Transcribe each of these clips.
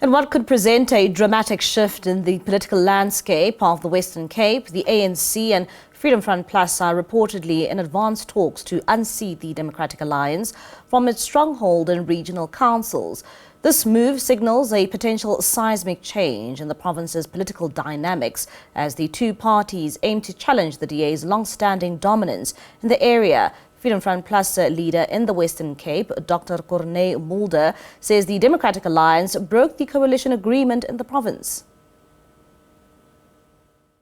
And what could present a dramatic shift in the political landscape of the Western Cape? The ANC and Freedom Front Plus are reportedly in advanced talks to unseat the Democratic Alliance from its stronghold in regional councils. This move signals a potential seismic change in the province's political dynamics as the two parties aim to challenge the DA's long-standing dominance in the area. Freedom Front Plus leader in the Western Cape, Dr. Corne Mulder, says the Democratic Alliance broke the coalition agreement in the province.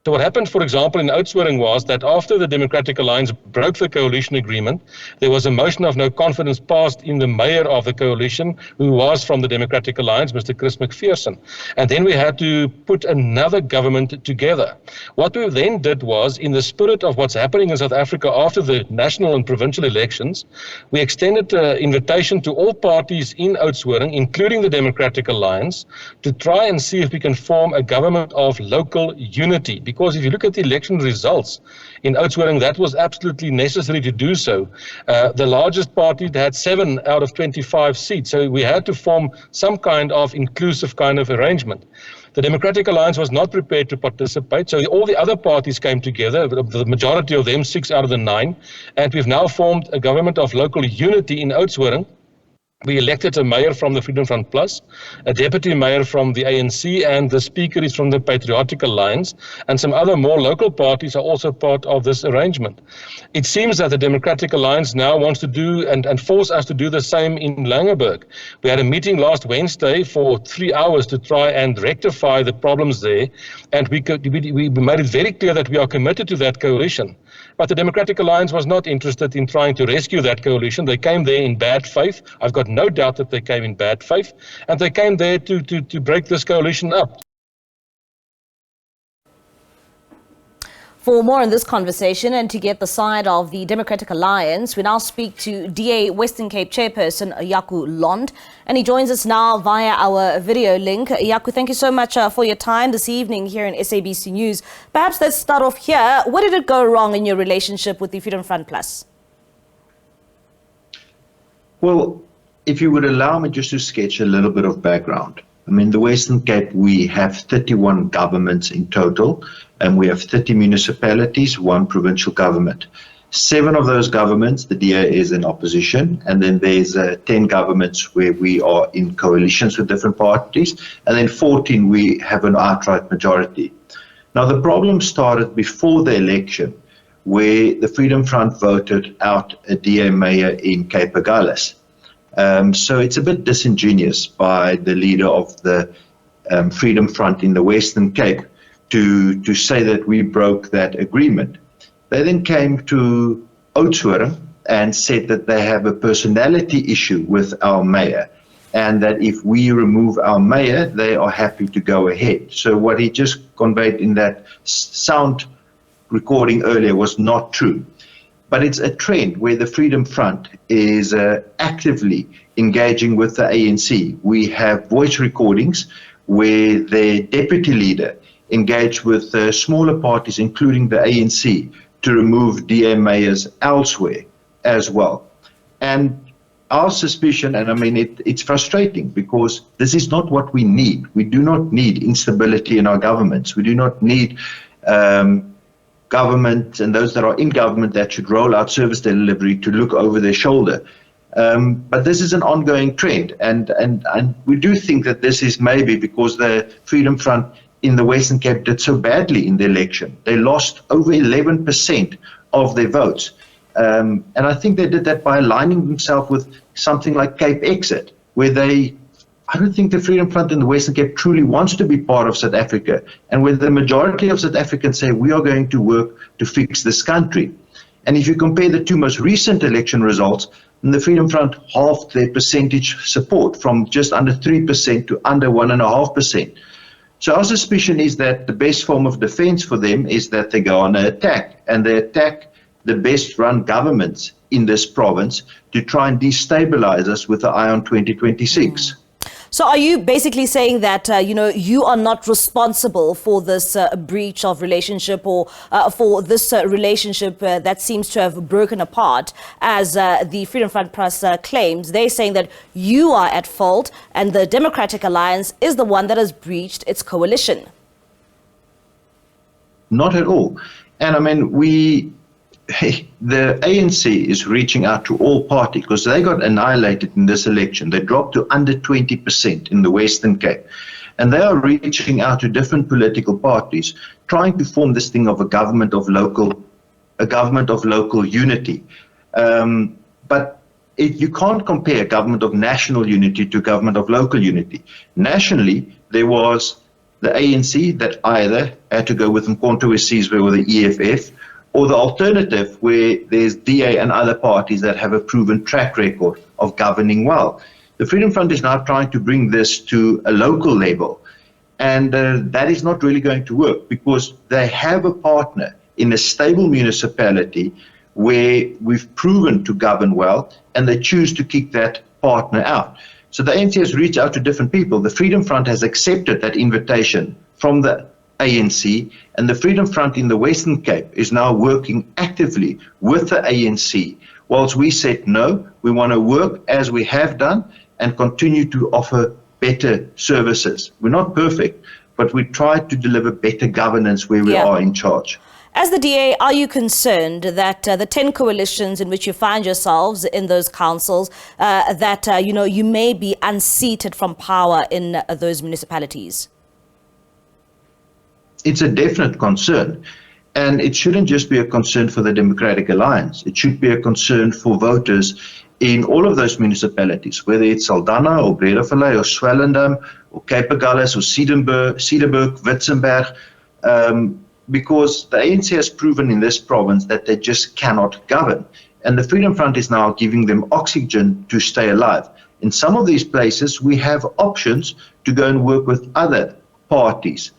So what happened, for example, in Oudtshoorn was that after the Democratic Alliance broke the coalition agreement, there was a motion of no confidence passed in the mayor of the coalition, who was from the Democratic Alliance, Mr. Chris McPherson. And then we had to put another government together. What we then did was, in the spirit of what's happening in South Africa after the national and provincial elections, we extended an invitation to all parties in Oudtshoorn, including the Democratic Alliance, to try and see if we can form a government of local unity. Because if you look at the election results in Oudtshoorn, that was absolutely necessary to do so. The largest party had 7 out of 25 seats, so we had to form some kind of inclusive kind of arrangement. The Democratic Alliance was not prepared to participate, so all the other parties came together, the majority of them, 6 out of the 9, and we've now formed a government of local unity in Oudtshoorn. We elected a mayor from the Freedom Front Plus, a deputy mayor from the ANC, and the speaker is from the Patriotic Alliance, and some other more local parties are also part of this arrangement. It seems that the Democratic Alliance now wants to do and force us to do the same in Langeberg. We had a meeting last Wednesday for 3 hours to try and rectify the problems there, and we made it very clear that we are committed to that coalition. But the Democratic Alliance was not interested in trying to rescue that coalition. They came there in bad faith. I've got no doubt that they came in bad faith. And they came there to break this coalition up. For more on this conversation and to get the side of the Democratic Alliance, we now speak to DA Western Cape Chairperson Jaco Londt, and he joins us now via our video link. Jaco, thank you so much for your time this evening here in SABC News. Perhaps let's start off here. Where did it go wrong in your relationship with the Freedom Front Plus? Well, if you would allow me just to sketch a little bit of background. I mean, the Western Cape, we have 31 governments in total, and we have 30 municipalities, 1 provincial government. 7 of those governments, the DA is in opposition, and then there's 10 governments where we are in coalitions with different parties, and then 14 we have an outright majority. Now, the problem started before the election, where the Freedom Front voted out a DA mayor in Cape Agulhas. So it's a bit disingenuous by the leader of the Freedom Front in the Western Cape to say that we broke that agreement. They then came to Oudtshoorn and said that they have a personality issue with our mayor, and that if we remove our mayor, they are happy to go ahead. So what he just conveyed in that sound recording earlier was not true. But it's a trend where the Freedom Front is actively engaging with the ANC. We have voice recordings where the deputy leader engaged with smaller parties, including the ANC, to remove DA mayors elsewhere as well. And our suspicion, and I mean, it's frustrating because this is not what we need. We do not need instability in our governments. We do not need government and those that are in government that should roll out service delivery to look over their shoulder. But this is an ongoing trend, and we do think that this is maybe because the Freedom Front in the Western Cape did so badly in the election. They lost over 11% of their votes. And I think they did that by aligning themselves with something like Cape Exit, where I don't think the Freedom Front in the Western Cape truly wants to be part of South Africa, and where the majority of South Africans say we are going to work to fix this country. And if you compare the 2 most recent election results, the Freedom Front halved their percentage support from just under 3% to under 1.5%. So our suspicion is that the best form of defense for them is that they go on an attack, and they attack the best run governments in this province to try and destabilize us with the eye on 2026. So are you basically saying that, you are not responsible for this breach of relationship or for this relationship that seems to have broken apart, as the Freedom Front Plus claims? They're saying that you are at fault and the Democratic Alliance is the one that has breached its coalition. Not at all. And I mean, the ANC is reaching out to all parties because they got annihilated in this election. They dropped to under 20% in the Western Cape. And they are reaching out to different political parties, trying to form this thing of a government of local unity. But you can't compare government of national unity to government of local unity. Nationally, there was the ANC that either had to go with Mkhonto weSizwe or the EFF, or the alternative where there's DA and other parties that have a proven track record of governing well. The Freedom Front is now trying to bring this to a local level, and that is not really going to work because they have a partner in a stable municipality where we've proven to govern well, and they choose to kick that partner out. So the ANC has reached out to different people. The Freedom Front has accepted that invitation from the ANC, and the Freedom Front in the Western Cape is now working actively with the ANC. Whilst we said no, we want to work as we have done and continue to offer better services. We're not perfect, but we try to deliver better governance where we are in charge. As the DA, are you concerned that the 10 coalitions in which you find yourselves in those councils, you may be unseated from power in those municipalities? It's a definite concern. And it shouldn't just be a concern for the Democratic Alliance. It should be a concern for voters in all of those municipalities, whether it's Saldanha or Breedevallei or Swellendam or Cape Agulhas or Cederberg, Witzenberg, because the ANC has proven in this province that they just cannot govern. And the Freedom Front is now giving them oxygen to stay alive. In some of these places, we have options to go and work with other parties.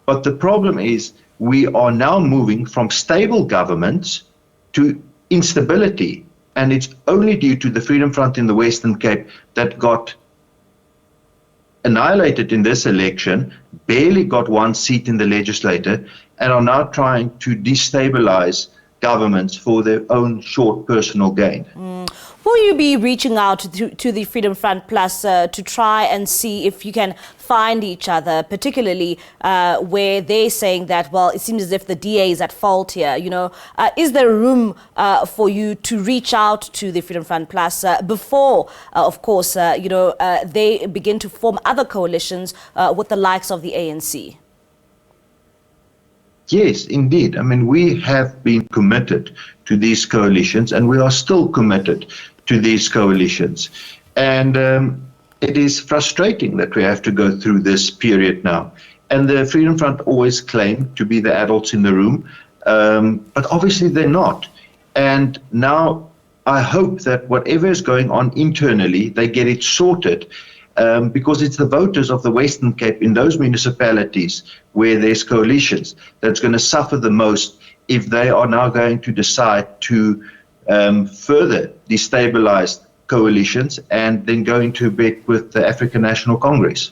But the problem is we are now moving from stable governments to instability. And it's only due to the Freedom Front in the Western Cape that got annihilated in this election, barely got one seat in the legislature, and are now trying to destabilize governments for their own short personal gain. Will you be reaching out to the Freedom Front Plus to try and see if you can find each other, particularly where they're saying that, well, it seems as if the DA is at fault here? Is there room for you to reach out to the Freedom Front Plus before, of course, they begin to form other coalitions with the likes of the ANC? Yes, indeed. I mean, we have been committed to these coalitions, and we are still committed to these coalitions. And it is frustrating that we have to go through this period now. And the Freedom Front always claim to be the adults in the room, but obviously they're not. And now I hope that whatever is going on internally, they get it sorted. Because it's the voters of the Western Cape in those municipalities where there's coalitions that's going to suffer the most if they are now going to decide to further destabilize coalitions and then go into bed with the African National Congress.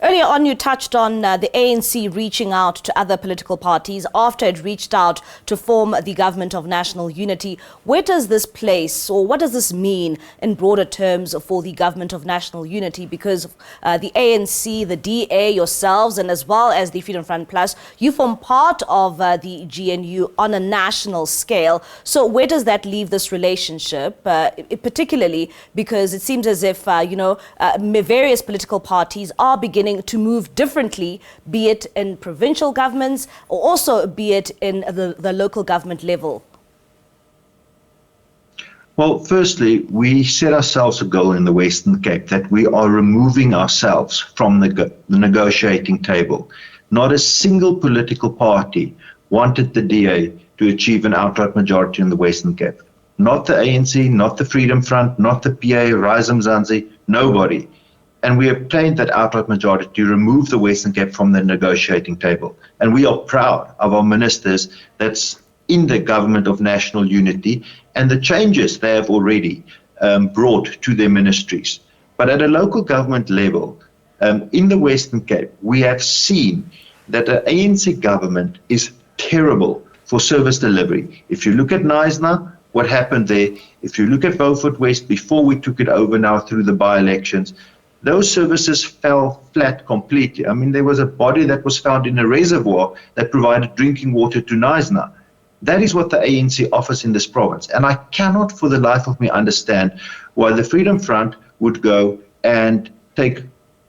Earlier on, you touched on the ANC reaching out to other political parties after it reached out to form the government of national unity. Where does this place, or what does this mean in broader terms for the government of national unity? Because the ANC, the DA, yourselves, and as well as the Freedom Front Plus, you form part of the GNU on a national scale. So where does that leave this relationship, particularly because it seems as if, various political parties are beginning to move differently, be it in provincial governments or also be it in the local government level? Well, firstly, we set ourselves a goal in the Western Cape that we are removing ourselves from the negotiating table. Not a single political party wanted the DA to achieve an outright majority in the Western Cape. Not the ANC, not the Freedom Front, not the PA, Rise Mzansi, nobody. And we obtained that outright majority to remove the Western Cape from the negotiating table. And we are proud of our ministers that's in the government of national unity and the changes they have already brought to their ministries. But at a local government level, In the Western Cape, we have seen that the ANC government is terrible for service delivery. If you look at Knysna, what happened there, if you look at Beaufort West before we took it over now through the by-elections, those services fell flat completely. I mean, there was a body that was found in a reservoir that provided drinking water to Knysna. That is what the ANC offers in this province. And I cannot for the life of me understand why the Freedom Front would go and take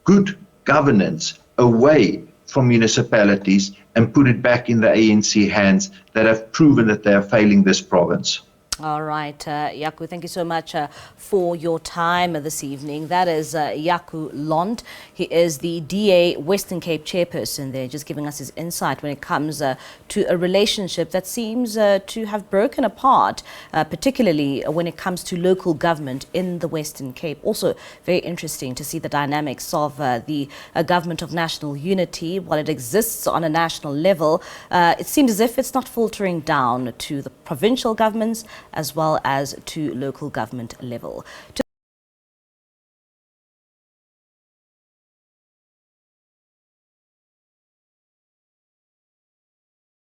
good governance away from municipalities and put it back in the ANC hands that have proven that they are failing this province. All right, Jaco, thank you so much for your time this evening. That is Jaco Londt. He is the DA Western Cape chairperson there, just giving us his insight when it comes to a relationship that seems to have broken apart, particularly when it comes to local government in the Western Cape. Also very interesting to see the dynamics of the government of national unity. While it exists on a national level, it seems as if it's not filtering down to the provincial governments as well as to local government level.